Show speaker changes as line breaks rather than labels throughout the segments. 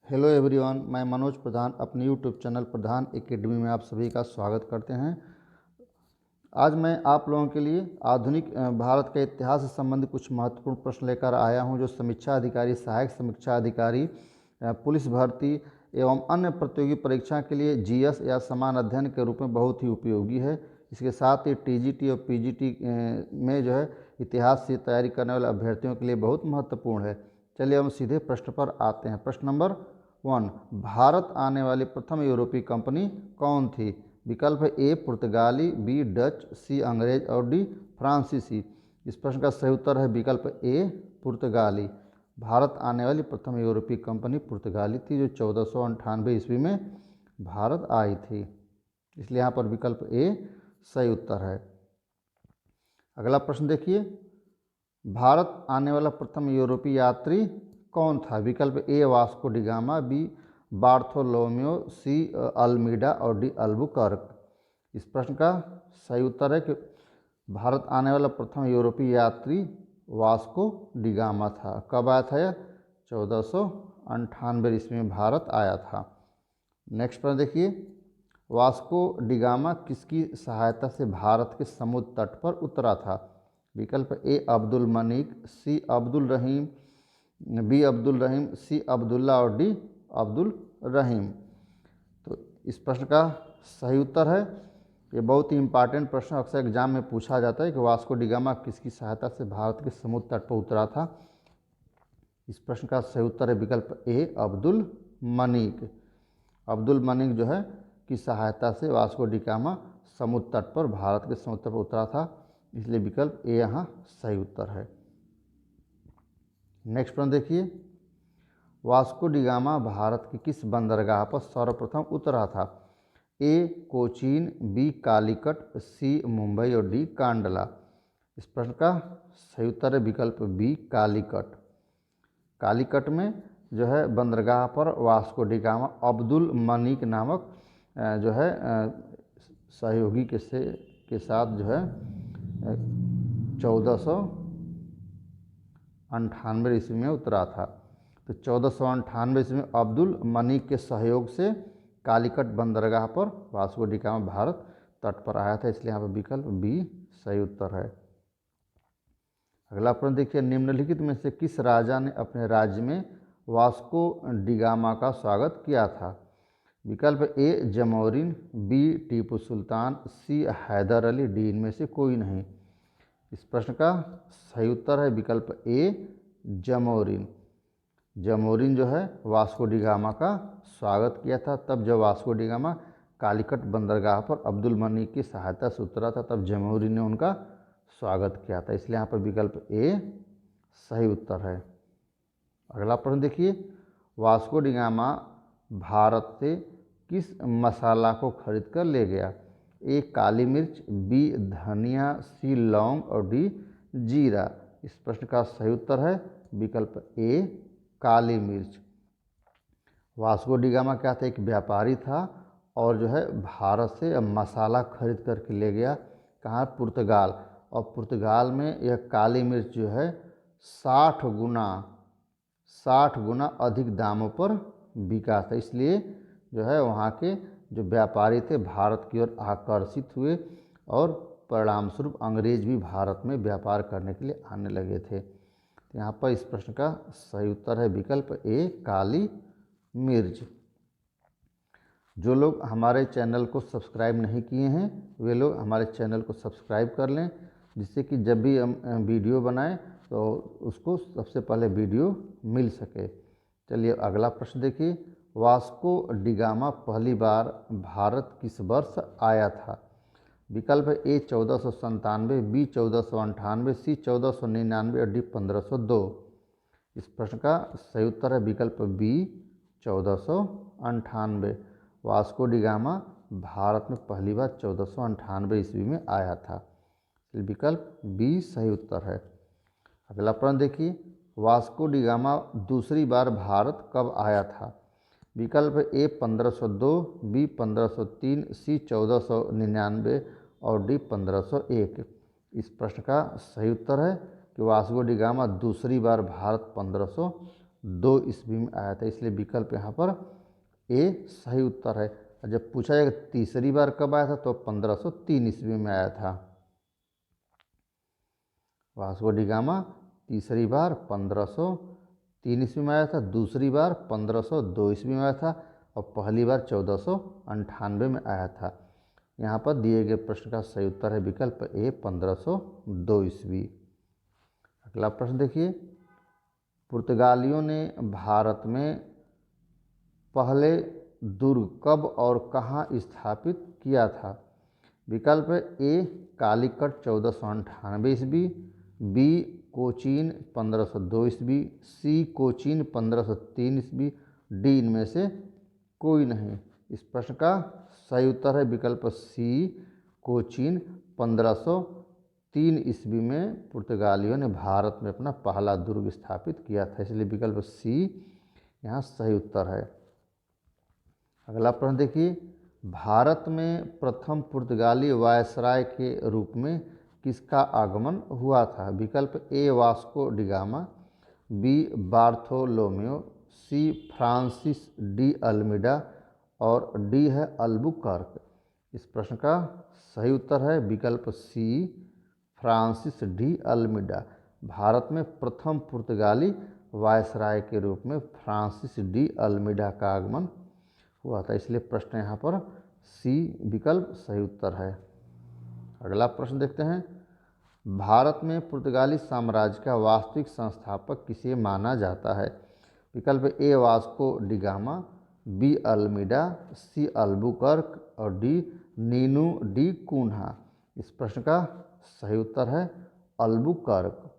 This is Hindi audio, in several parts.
हेलो एवरीवन, मैं मनोज प्रधान अपने यूट्यूब चैनल प्रधान एकेडमी में आप सभी का स्वागत करते हैं। आज मैं आप लोगों के लिए आधुनिक भारत के इतिहास से संबंधित कुछ महत्वपूर्ण प्रश्न लेकर आया हूं, जो समीक्षा अधिकारी, सहायक समीक्षा अधिकारी, पुलिस भर्ती एवं अन्य प्रतियोगी परीक्षा के लिए जीएस या समान अध्ययन के रूप में बहुत ही उपयोगी है। इसके साथ ही टीजीटी और पीजीटी में जो है इतिहास से तैयारी करने वाले अभ्यर्थियों के लिए बहुत महत्वपूर्ण है। चलिए हम सीधे प्रश्न पर आते हैं। प्रश्न नंबर 1, भारत आने वाली प्रथम यूरोपीय कंपनी कौन थी? विकल्प है ए पुर्तगाली, बी डच, सी अंग्रेज और डी फ्रांसीसी। इस प्रश्न का सही उत्तर है विकल्प ए पुर्तगाली। भारत आने वाली प्रथम यूरोपीय कंपनी पुर्तगाली थी, जो 1498 ईस्वी में भारत आई थी। इसलिए यहाँ पर विकल्प ए सही उत्तर है। अगला प्रश्न देखिए, भारत आने वाला प्रथम यूरोपीय यात्री कौन था? विकल्प A Vasco da Gama, B बार्थोलोम्यो, C Almeida और डी अल्बुकर्क। इस प्रश्न का सही उत्तर है कि भारत आने वाला प्रथम यूरोपीय यात्री वास्को डिगामा था। कब आया था यह? 1498 ईस्वी में भारत आया था। नेक्स्ट प्रश्न देखिए, वास्को डिगामा किसकी सहायता से भारत के समुद्र तट पर उतरा था? विकल्प ए अब्दुल मनीक, सी अब्दुल रहीम, बी अब्दुल रहीम, सी अब्दुल्ला और डी अब्दुल रहीम। तो इस प्रश्न का सही उत्तर है, ये बहुत ही इम्पॉर्टेंट प्रश्न अक्सर एग्जाम में पूछा जाता है कि वास्को डिगामा किसकी सहायता से भारत के समुद्र तट पर उतरा था। इस प्रश्न का सही उत्तर है विकल्प ए अब्दुल मनीक। अब्दुल मनीक जो है की सहायता से वास्को डिगामा समुद्र तट पर, भारत के समुद्र तट पर उतरा था, इसलिए विकल्प ए यहाँ सही उत्तर है। नेक्स्ट प्रश्न देखिए, वास्को डिगामा भारत के किस बंदरगाह पर सर्वप्रथम उतरा था? ए कोचीन, बी कालीकट, सी मुंबई और डी कांडला। इस प्रश्न का सही उत्तर है विकल्प बी कालीकट। कालीकट में जो है बंदरगाह पर वास्को डिगामा अब्दुल मनीक नामक जो है सहयोगी के साथ जो है 1498 ईस्वी में उतरा था। तो 1498 ईस्वी में अब्दुल मनीक के सहयोग से कालीकट बंदरगाह पर वास्को डिगामा भारत तट पर आया था, इसलिए यहाँ पर विकल्प बी सही उत्तर है। अगला प्रश्न देखिए, निम्नलिखित में से किस राजा ने अपने राज्य में वास्को डिगामा का स्वागत किया था? विकल्प ए जमोरिन, बी टीपू सुल्तान, सी हैदर अली, डी इनमें से कोई नहीं। इस प्रश्न का सही उत्तर है विकल्प ए जमोरिन। जमोरिन जो है वास्को डिगामा का स्वागत किया था। तब जब वास्को डिगामा कालीकट बंदरगाह पर अब्दुल मनीक की सहायता से उतरा था, तब जमोरिन ने उनका स्वागत किया था, इसलिए यहाँ पर विकल्प ए सही उत्तर है। अगला प्रश्न देखिए, वास्को डिगामा भारत से किस मसाला को खरीद कर ले गया? ए काली मिर्च, बी धनिया, सी लौंग और डी जीरा। इस प्रश्न का सही उत्तर है विकल्प ए काली मिर्च। वास्को डिगामा क्या था? एक व्यापारी था और जो है भारत से मसाला खरीद करके ले गया। कहाँ? पुर्तगाल। और पुर्तगाल में यह काली मिर्च जो है 60 गुना अधिक दामों पर बिका था, इसलिए जो है वहाँ के जो व्यापारी थे भारत की ओर आकर्षित हुए और परिणामस्वरूप अंग्रेज भी भारत में व्यापार करने के लिए आने लगे थे। तो यहाँ पर इस प्रश्न का सही उत्तर है विकल्प ए काली मिर्च। जो लोग हमारे चैनल को सब्सक्राइब नहीं किए हैं वे लोग हमारे चैनल को सब्सक्राइब कर लें, जिससे कि जब भी हम वीडियो बनाएं तो उसको सबसे पहले वीडियो मिल सके। चलिए अगला प्रश्न देखिए, वास्को डिगामा पहली बार भारत किस वर्ष आया था? विकल्प ए 1497, बी 1498, सी 1499 और डी 1502। इस प्रश्न का सही उत्तर है विकल्प बी 1498। वास्को डिगामा भारत में पहली बार 1498 ईस्वी में आया था, विकल्प बी सही उत्तर है। अगला प्रश्न देखिए, वास्को डिगामा दूसरी बार भारत कब आया था? विकल्प ए 1502, बी 1503, सी 1499 और डी 1501। इस प्रश्न का सही उत्तर है कि वास्को डिगामा दूसरी बार भारत 1502 ईस्वी में आया था, इसलिए विकल्प यहाँ पर ए सही उत्तर है। और जब पूछा जाएगा तीसरी बार कब आया था तो 1503 ईस्वी में आया था। वास्को डी गामा तीसरी बार 1503 ईस्वी में आया था, दूसरी बार 1502 ईस्वी में आया था और पहली बार 1498 में आया था। यहाँ पर दिए गए प्रश्न का सही उत्तर है विकल्प ए 1502 ईस्वी। अगला प्रश्न देखिए, पुर्तगालियों ने भारत में पहले दुर्ग कब और कहाँ स्थापित किया था? विकल्प ए कालीकट 1498 ईस्वी, बी कोचीन 1502 ईस्वी, सी कोचीन 1503 ईस्वी, डी इनमें से कोई नहीं। इस प्रश्न का सही उत्तर है विकल्प सी कोचीन 1503 ईस्वी में पुर्तगालियों ने भारत में अपना पहला दुर्ग स्थापित किया था, इसलिए विकल्प सी यहाँ सही उत्तर है। अगला प्रश्न देखिए, भारत में प्रथम पुर्तगाली वायसराय के रूप में किसका आगमन हुआ था? विकल्प A Vasco da Gama, B बार्थोलोमेओ, C Francis de Almeida और डी है अल्बुकर्क। इस प्रश्न का सही उत्तर है विकल्प सी फ्रांसिस डी अल्मीडा। भारत में प्रथम पुर्तगाली वायसराय के रूप में फ्रांसिस डी अल्मीडा का आगमन हुआ था, इसलिए प्रश्न यहाँ पर सी विकल्प सही उत्तर है। अगला प्रश्न देखते हैं, भारत में पुर्तगाली साम्राज्य का वास्तविक संस्थापक किसे माना जाता है? विकल्प A Vasco da Gama, B Almeida, C Albuquerque और डी नीनू डी कून्हा। इस प्रश्न का सही उत्तर है अल्बुकर्क।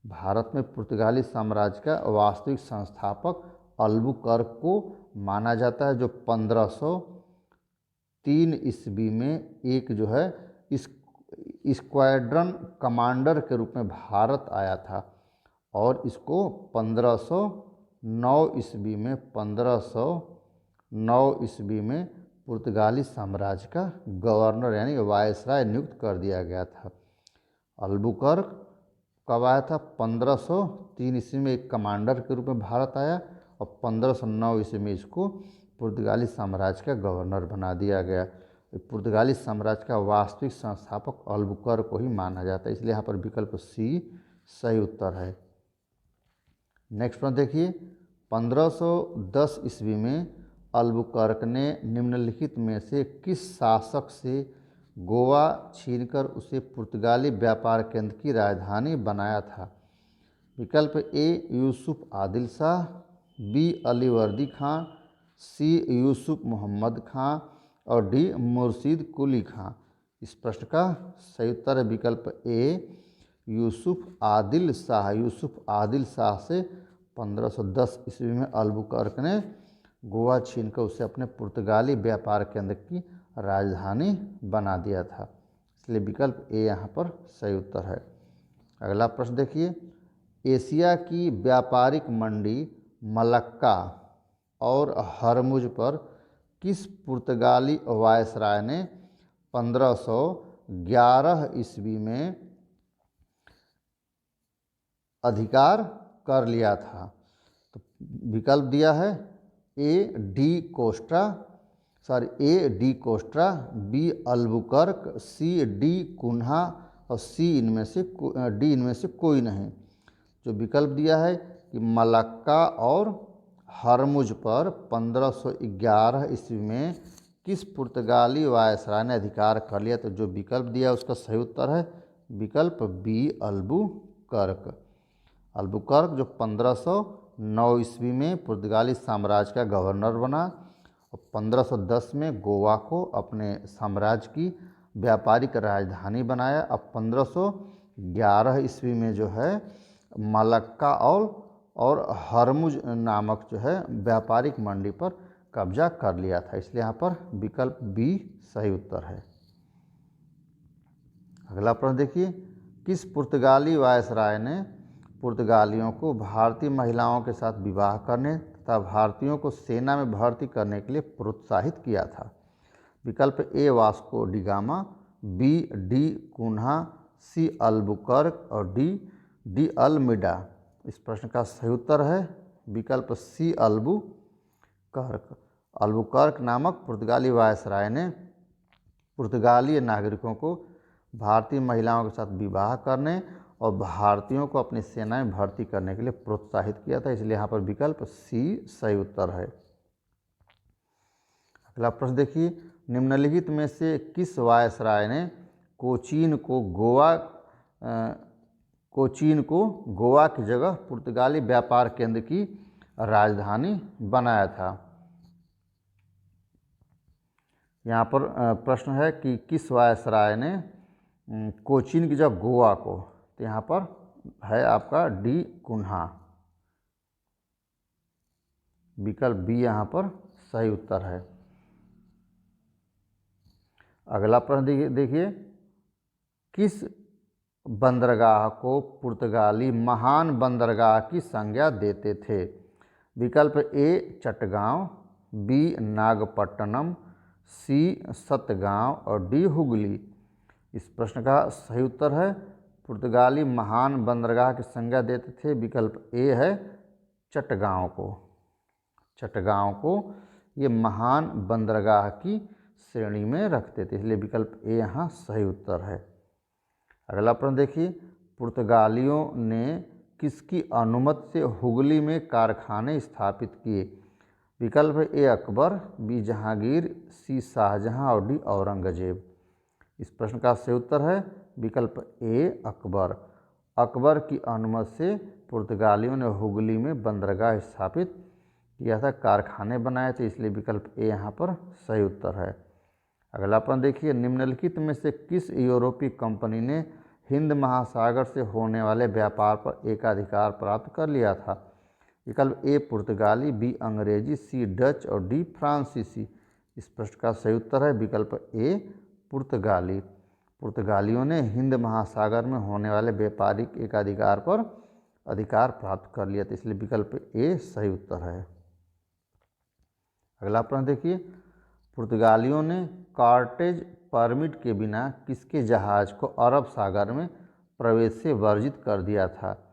भारत में पुर्तगाली साम्राज्य का वास्तविक संस्थापक अल्बुकर्क को माना जाता है, जो 1503 ईस्वी में एक जो है इस स्क्वाड्रन कमांडर के रूप में भारत आया था और इसको 1509 ईस्वी में पुर्तगाली साम्राज्य का गवर्नर यानी वायसराय नियुक्त कर दिया गया था। अल्बुकर्क कब आया था? 1503 ईस्वी में एक कमांडर के रूप में भारत आया और 1509 ईस्वी में इसको पुर्तगाली साम्राज्य का गवर्नर बना दिया गया। पुर्तगाली साम्राज्य का वास्तविक संस्थापक अल्बुकर्क को ही माना जाता है, इसलिए यहाँ पर विकल्प सी सही उत्तर है। नेक्स्ट प्रश्न देखिए, 1510 ईस्वी में अल्बुकर्क ने निम्नलिखित में से किस शासक से गोवा छीनकर उसे पुर्तगाली व्यापार केंद्र की राजधानी बनाया था? विकल्प ए यूसुफ आदिल शाह, बी अलीवर्दी खां, सी यूसुफ मोहम्मद खां और डी मुर्शिद कुली खां। इस प्रश्न का सही उत्तर है विकल्प ए यूसुफ आदिल शाह। यूसुफ आदिल शाह से 1510 ईस्वी में अल्बुकर्क ने गोवा छीनकर उसे अपने पुर्तगाली व्यापार केंद्र की राजधानी बना दिया था, इसलिए विकल्प ए यहाँ पर सही उत्तर है। अगला प्रश्न देखिए, एशिया की व्यापारिक मंडी मलक्का और हरमुज पर किस पुर्तगाली वायसराय ने 1511 ईस्वी में अधिकार कर लिया था? तो विकल्प दिया है A de Costa, B Albuquerque, C de Cunha और डी इनमें से कोई नहीं। जो विकल्प दिया है कि मलक्का और हरमुज पर 1511 ईस्वी में किस पुर्तगाली वायसराय ने अधिकार कर लिया, तो जो विकल्प दिया उसका सही उत्तर है विकल्प बी अल्बुकर्क। अल्बुकर्क जो 1509 ईस्वी में पुर्तगाली साम्राज्य का गवर्नर बना और 1510 में गोवा को अपने साम्राज्य की व्यापारिक राजधानी बनाया। अब 1511 ईस्वी में जो है मलक्का और हरमुज नामक जो है व्यापारिक मंडी पर कब्जा कर लिया था, इसलिए यहाँ पर विकल्प बी सही उत्तर है। अगला प्रश्न देखिए, किस पुर्तगाली वायसराय ने पुर्तगालियों को भारतीय महिलाओं के साथ विवाह करने तथा भारतीयों को सेना में भर्ती करने के लिए प्रोत्साहित किया था? विकल्प A Vasco da Gama, B da Cunha, C Albuquerque और डी अल्मीडा। इस प्रश्न का सही उत्तर है विकल्प सी अल्बुकर्क। अल्बुकर्क नामक पुर्तगाली वायसराय ने पुर्तगाली नागरिकों को भारतीय महिलाओं के साथ विवाह करने और भारतीयों को अपनी सेना में भर्ती करने के लिए प्रोत्साहित किया था, इसलिए यहाँ पर विकल्प सी सही उत्तर है। अगला प्रश्न देखिए, निम्नलिखित में से किस वायसराय ने कोचीन को गोवा की जगह पुर्तगाली व्यापार केंद्र की राजधानी बनाया था? यहाँ पर प्रश्न है कि किस वायसराय ने कोचीन की जगह गोवा को, तो यहाँ पर है आपका डी कुन्हा। विकल्प बी यहाँ पर सही उत्तर है। अगला प्रश्न देखिए, किस बंदरगाह को पुर्तगाली महान बंदरगाह की संज्ञा देते थे? विकल्प ए चटगांव, बी नागपट्टनम, सी सतगांव और डी हुगली। इस प्रश्न का सही उत्तर है पुर्तगाली महान बंदरगाह की संज्ञा देते थे, विकल्प ए है चटगांव को। चटगांव को ये महान बंदरगाह की श्रेणी में रखते थे, इसलिए विकल्प ए यहाँ सही उत्तर है। अगला प्रश्न देखिए, पुर्तगालियों ने किसकी अनुमति से हुगली में कारखाने स्थापित किए? विकल्प ए अकबर, बी जहांगीर, सी शाहजहां और डी औरंगजेब। इस प्रश्न का सही उत्तर है विकल्प ए अकबर। अकबर की अनुमति से पुर्तगालियों ने हुगली में बंदरगाह स्थापित किया था, कारखाने बनाए थे, इसलिए विकल्प ए यहाँ पर सही उत्तर है। अगला प्रश्न देखिए, निम्नलिखित में से किस यूरोपीय कंपनी ने हिंद महासागर से होने वाले व्यापार पर एकाधिकार प्राप्त कर लिया था? विकल्प ए पुर्तगाली, बी अंग्रेजी, सी डच और डी फ्रांसीसी। इस प्रश्न का सही उत्तर है विकल्प ए पुर्तगाली। पुर्तगालियों ने हिंद महासागर में होने वाले व्यापारिक एकाधिकार पर अधिकार प्राप्त कर लिया था, इसलिए विकल्प ए सही उत्तर है। अगला प्रश्न देखिए, पुर्तगालियों ने कॉर्टेज परमिट के बिना किसके जहाज को अरब सागर में प्रवेश से वर्जित कर दिया था?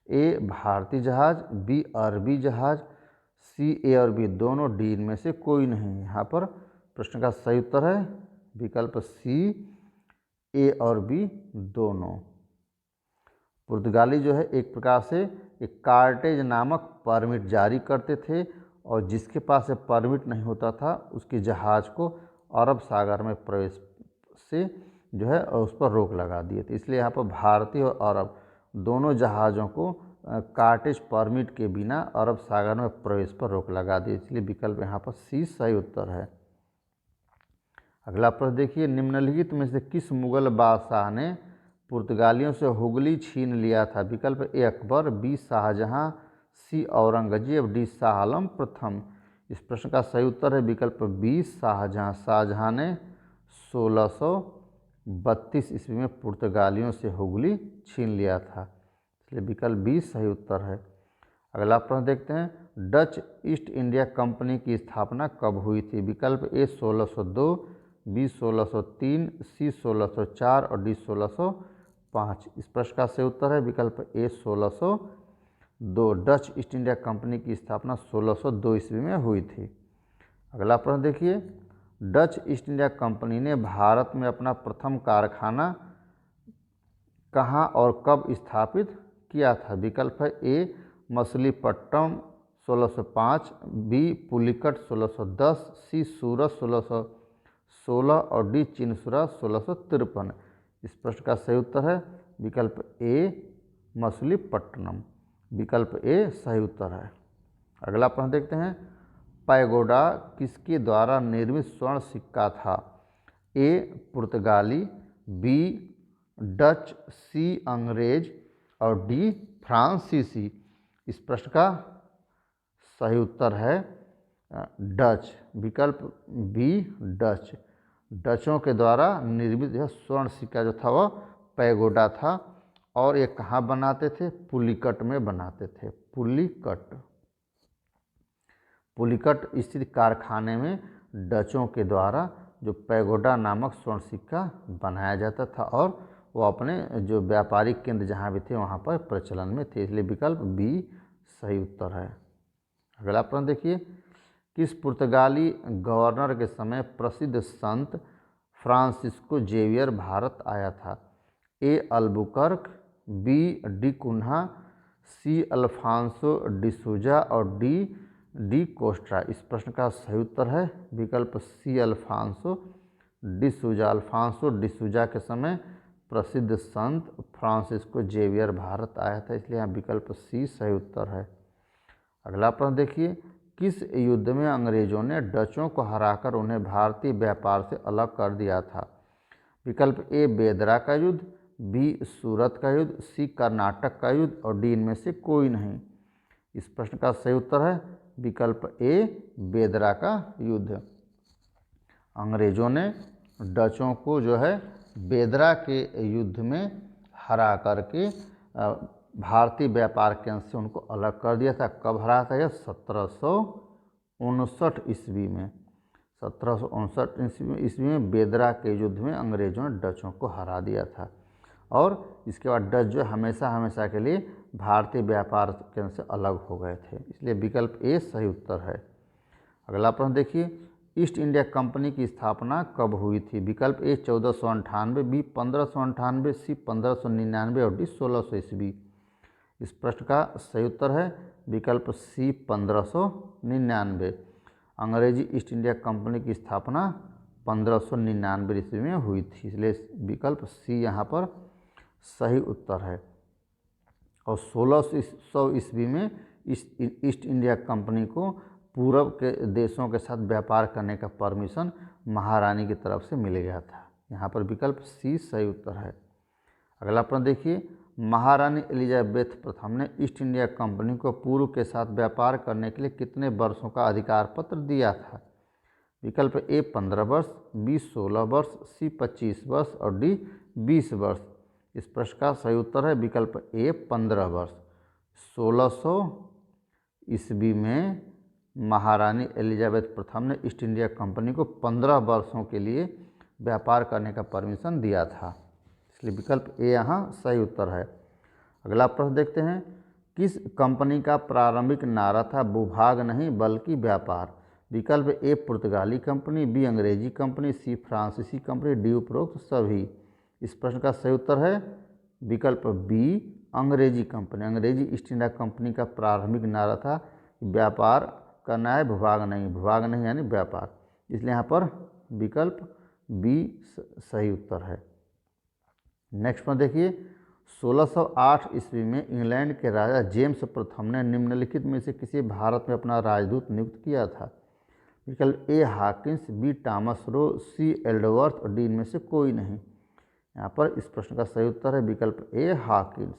ए भारतीय जहाज, बी अरबी जहाज, सी ए और बी दोनों, डी इनमें से कोई नहीं। यहाँ पर प्रश्न का सही उत्तर है विकल्प सी ए और बी दोनों। पुर्तगाली जो है एक प्रकार से एक कार्टेज नामक परमिट जारी करते थे और जिसके पास परमिट नहीं होता था उसके जहाज़ को अरब सागर में प्रवेश से जो है उस पर रोक लगा दिए थे, इसलिए यहाँ पर भारतीय और अरब दोनों जहाज़ों को कार्टेज परमिट के बिना अरब सागर में प्रवेश पर रोक लगा दी, इसलिए विकल्प यहाँ पर सी सही उत्तर है। अगला प्रश्न देखिए, निम्नलिखित में से किस मुगल बादशाह ने पुर्तगालियों से हुगली छीन लिया था? विकल्प ए अकबर, बी शाहजहां, सी औरंगजेब, डी शाह आलम प्रथम। इस प्रश्न का सही उत्तर है विकल्प बी शाहजहां। शाहजहां ने 1632 ईस्वी में पुर्तगालियों से हुगली छीन लिया था, इसलिए विकल्प बी सही उत्तर है। अगला प्रश्न देखते हैं, डच ईस्ट इंडिया कंपनी की स्थापना कब हुई थी? विकल्प ए 1602, बी 1603, सी 1604 और डी 1605। इस प्रश्न का सही उत्तर है विकल्प ए 1602। डच ईस्ट इंडिया कंपनी की स्थापना 1602 ईस्वी में हुई थी। अगला प्रश्न देखिए, डच ईस्ट इंडिया कंपनी ने भारत में अपना प्रथम कारखाना कहाँ और कब स्थापित किया था? विकल्प है ए मछलीपट्टनम 1605, बी पुलिकट 1610, सी सूरत 1616 और डी चिनसुरा 1653। इस प्रश्न का सही उत्तर है विकल्प ए मछलीपट्टनम। विकल्प ए सही उत्तर है। अगला प्रश्न देखते हैं, पैगोडा किसके द्वारा निर्मित स्वर्ण सिक्का था? ए पुर्तगाली, बी डच, सी अंग्रेज और डी फ्रांसीसी। इस प्रश्न का सही उत्तर है डच। विकल्प बी डच। डचों के द्वारा निर्मित यह स्वर्ण सिक्का जो था वह पैगोडा था और ये कहाँ बनाते थे? पुलिकट में बनाते थे। पुलिकट स्थित कारखाने में डचों के द्वारा जो पैगोडा नामक स्वर्ण सिक्का बनाया जाता था और वो अपने जो व्यापारिक केंद्र जहाँ भी थे वहाँ पर प्रचलन में थे, इसलिए विकल्प बी सही उत्तर है। अगला प्रश्न देखिए, किस पुर्तगाली गवर्नर के समय प्रसिद्ध संत फ्रांसिस्को जेवियर भारत आया था? ए अल्बुकर्क, बी डी कुन्हा, सी अल्फांसो डिसूजा और डी कोस्ट्रा। इस प्रश्न का सही उत्तर है विकल्प सी अल्फांसो डिसूजा। अल्फांसो डिसूजा के समय प्रसिद्ध संत फ्रांसिस्को जेवियर भारत आया था, इसलिए यहाँ विकल्प सी सही उत्तर है। अगला प्रश्न देखिए, किस युद्ध में अंग्रेजों ने डचों को हराकर उन्हें भारतीय व्यापार से अलग कर दिया था? विकल्प ए बेदरा का युद्ध, बी सूरत का युद्ध, सी कर्नाटक का युद्ध और डी इनमें से कोई नहीं। इस प्रश्न का सही उत्तर है विकल्प ए बेदरा का युद्ध। अंग्रेजों ने डचों को जो है बेदरा के युद्ध में हरा करके भारतीय व्यापार केंद्र से उनको अलग कर दिया था। कब हराया था? यह 1759 ईस्वी में। 1759 ईस्वी में बेदरा के युद्ध में अंग्रेजों ने डचों को हरा दिया था और इसके बाद डच जो हमेशा हमेशा के लिए भारतीय व्यापार केंद्र से अलग हो गए थे, इसलिए विकल्प ए सही उत्तर है। अगला प्रश्न देखिए, ईस्ट इंडिया कंपनी की स्थापना कब हुई थी? विकल्प ए 1498, बी 1598, सी 1599 और डी 1600 ईस्वी। इस प्रश्न का सही उत्तर है विकल्प सी 1599। अंग्रेजी ईस्ट इंडिया कंपनी की स्थापना 1599 ईस्वी में हुई थी, इसलिए विकल्प सी यहाँ पर सही उत्तर है। और 1600 ईस्वी में ईस्ट इंडिया कंपनी को पूर्व के देशों के साथ व्यापार करने का परमिशन महारानी की तरफ से मिल गया था, यहाँ पर विकल्प सी सही उत्तर है। अगला प्रश्न देखिए, महारानी एलिजाबेथ प्रथम ने ईस्ट इंडिया कंपनी को पूर्व के साथ व्यापार करने के लिए कितने वर्षों का अधिकार पत्र दिया था? विकल्प ए 15 वर्ष, बी 16 वर्ष, सी 25 वर्ष और डी 20 वर्ष। इस प्रश्न का सही उत्तर है विकल्प ए 15 वर्ष। 1600 ईस्वी में महारानी एलिजाबेथ प्रथम ने ईस्ट इंडिया कंपनी को 15 वर्षों के लिए व्यापार करने का परमिशन दिया था, इसलिए विकल्प ए यहाँ सही उत्तर है। अगला प्रश्न देखते हैं, किस कंपनी का प्रारंभिक नारा था भूभाग नहीं बल्कि व्यापार? विकल्प ए पुर्तगाली कंपनी, बी अंग्रेजी कंपनी, सी फ्रांसीसी कंपनी, डी उपरोक्त सभी। इस प्रश्न का सही उत्तर है विकल्प बी अंग्रेजी कंपनी। अंग्रेजी ईस्ट इंडिया कंपनी का प्रारंभिक नारा था व्यापार करना है, भूभाग नहीं। भूभाग नहीं यानी व्यापार, इसलिए यहाँ पर विकल्प बी सही उत्तर है। नेक्स्ट पर देखिए, 1608 ईस्वी में इंग्लैंड के राजा जेम्स प्रथम ने निम्नलिखित में से किसी भारत में अपना राजदूत नियुक्त किया था? विकल्प ए हाकिंस, बी टॉमस रो, सी एल्डवर्थ और डी इनमें से कोई नहीं। यहाँ पर इस प्रश्न का सही उत्तर है विकल्प ए हाकिंस।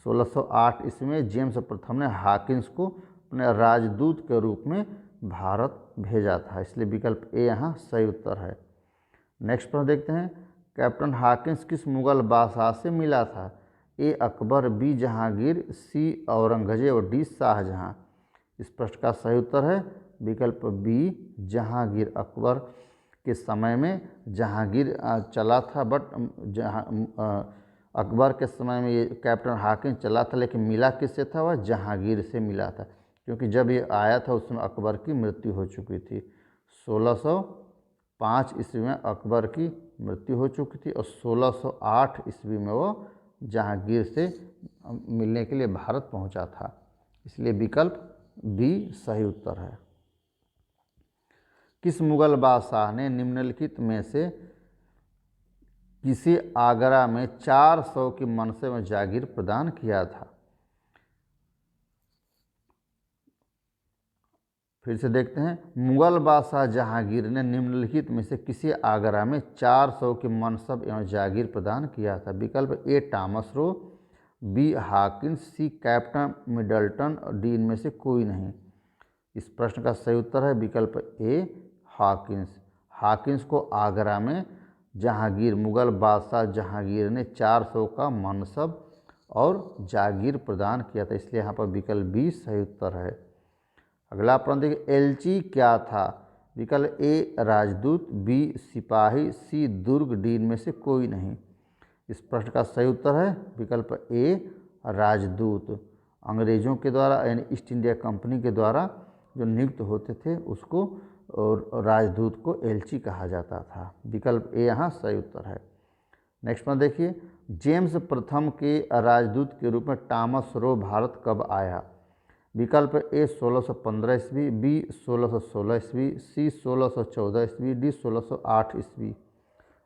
1608 ईस्वी में जेम्स प्रथम ने हाकिंस को अपने राजदूत के रूप में भारत भेजा था, इसलिए विकल्प ए यहाँ सही उत्तर है। नेक्स्ट प्रश्न देखते हैं, कैप्टन हाकिंस किस मुगल बादशाह से मिला था? ए अकबर, बी जहांगीर, सी औरंगजेब और डी शाहजहां। इस प्रश्न का सही उत्तर है विकल्प बी जहांगीर। अकबर के समय में जहांगीर चला था, बट अकबर के समय में ये कैप्टन हाकिंस चला था, लेकिन मिला किससे था? वह जहांगीर से मिला था, क्योंकि जब ये आया था उस समय अकबर की मृत्यु हो चुकी थी। 1605 ईस्वी में अकबर की मृत्यु हो चुकी थी और 1608 ईस्वी में वो जहांगीर से मिलने के लिए भारत पहुंचा था, इसलिए विकल्प बी सही उत्तर है। किस मुगल बादशाह ने निम्नलिखित में से किसी आगरा में 400 की मनसे में जागीर प्रदान किया था? फिर से देखते हैं, मुगल बादशाह जहांगीर ने निम्नलिखित में से किसी आगरा में 400 की मनसब एवं जागीर प्रदान किया था? विकल्प ए टॉमस रो, बी हाकिंस, सी कैप्टन मिडल्टन और डी इनमें से कोई नहीं। इस प्रश्न का सही उत्तर है विकल्प ए हाकिंस। हाकिंस को आगरा में जहांगीर मुगल बादशाह जहांगीर ने 400 का मनसब और जागीर प्रदान किया था, इसलिए यहाँ पर विकल्प बी सही उत्तर है। अगला प्रश्न देखिए, एलची क्या था? विकल्प ए राजदूत, बी सिपाही, सी दुर्ग, डी इनमें से कोई नहीं। इस प्रश्न का सही उत्तर है विकल्प ए राजदूत। अंग्रेज़ों के द्वारा यानी ईस्ट इंडिया कंपनी के द्वारा जो नियुक्त होते थे उसको और राजदूत को एलची कहा जाता था। विकल्प ए यहाँ सही उत्तर है। नेक्स्ट में देखिए, जेम्स प्रथम के राजदूत के रूप में टॉमस रो भारत कब आया? विकल्प ए 1615 ईस्वी, बी 1616 ईस्वी, सी 1614 ईस्वी, डी 1608 ईस्वी।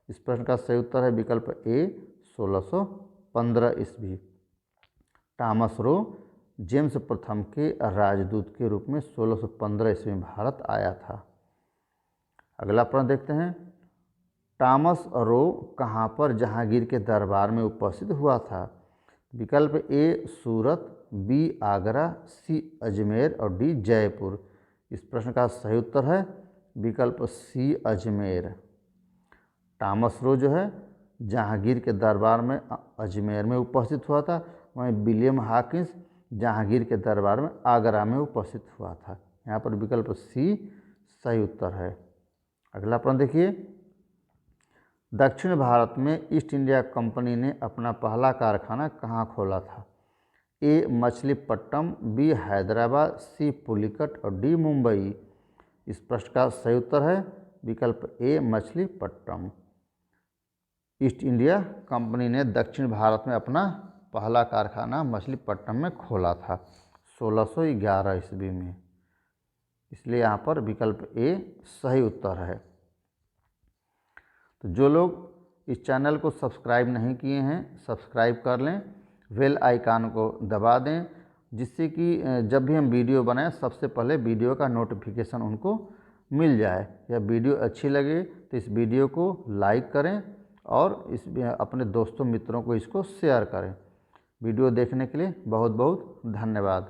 इस प्रश्न का सही उत्तर है विकल्प ए 1615 ईस्वी। टॉमस रो जेम्स प्रथम के राजदूत के रूप में 1615 ईस्वी में भारत आया था। अगला प्रश्न देखते हैं, टॉमस रो कहाँ पर जहांगीर के दरबार में उपस्थित हुआ था? विकल्प ए सूरत, बी आगरा, सी अजमेर और डी जयपुर। इस प्रश्न का सही उत्तर है विकल्प सी अजमेर। टॉमस रो जो है जहांगीर के दरबार में अजमेर में उपस्थित हुआ था, वहीं विलियम हॉकिंस जहांगीर के दरबार में आगरा में उपस्थित हुआ था। यहाँ पर विकल्प सी सही उत्तर है। अगला प्रश्न देखिए, दक्षिण भारत में ईस्ट इंडिया कंपनी ने अपना पहला कारखाना कहाँ खोला था? ए मछलीपट्टनम, बी हैदराबाद, सी पुलिकट और डी मुंबई। इस प्रश्न का सही उत्तर है विकल्प ए मछलीपट्टनम। ईस्ट इंडिया कंपनी ने दक्षिण भारत में अपना पहला कारखाना मछलीपट्टनम में खोला था 1611 ईस्वी में, इसलिए यहाँ पर विकल्प ए सही उत्तर है। तो जो लोग इस चैनल को सब्सक्राइब नहीं किए हैं सब्सक्राइब कर लें, बेल आइकन को दबा दें, जिससे कि जब भी हम वीडियो बनाएं सबसे पहले वीडियो का नोटिफिकेशन उनको मिल जाए। या वीडियो अच्छी लगे तो इस वीडियो को लाइक करें और इस अपने दोस्तों मित्रों को इसको शेयर करें। वीडियो देखने के लिए बहुत बहुत धन्यवाद।